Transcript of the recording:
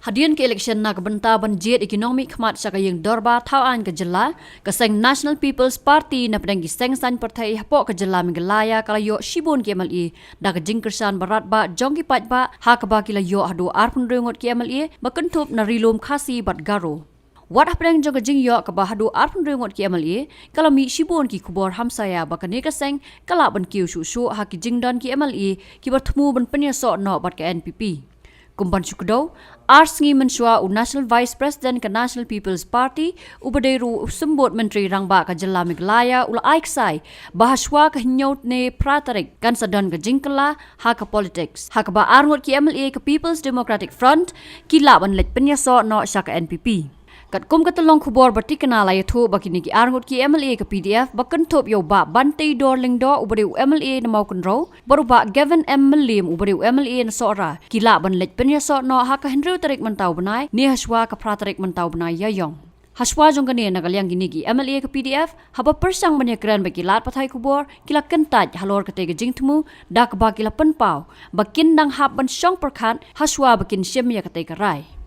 Hadian ke election nak benta banjir ekonomi khmat sakayeng dorba tauan ke jela keseng National People's Party na pedang giseng san partai hapok ke jela Meghalaya kalayo shibun ke MLA dak jingkersan barat ba jongki pat ba ha ba kilayo hadu arpun rengot ke MLA bakentup na rilum khasi bat garo. Wat pedang jong jing yo ke bahadu arpun rengot ke MLA kalami shibun ki kubor hamsaya bakane keseng kala ban kiu su ha ki jingdan ke MLA ki bertemu ban pynïasoh no bat ke NPP. Kumpan Sukdo, Ars ngi mensua National Vice President ke National People's Party ubaderu sembut Menteri Rangba ke jela Meghalaya ula aiksai bahaswa ke hinyot ne pratarik kan sadan ke jingkela ha ke politics. Ha ke ba arngot ki MLA ke People's Democratic Front kila ban let pynïasoh no sya ke NPP. Kat kum ketelong kubor berti kenal ayat tu bakini ki arngot ki MLA ke PDF bakentop yo ba bantai dorling do ubariu MLA na mau kenro baru ba Gavin M. Melim ubariu MLA na sora kila ban let pynïasoh no ha ka Henry tarik mentau benai ni haswa ke pratarik mentau benai yayong. Haswa jong kene nagaliang gini ki MLA ke PDF haba persang banyakran bagi lat pathai kubor kila kentaj halor kete ke jingtemu dak ba kila penpau bakin dang hab ban syong perkhat haswa bakin syem ya kete ke rai.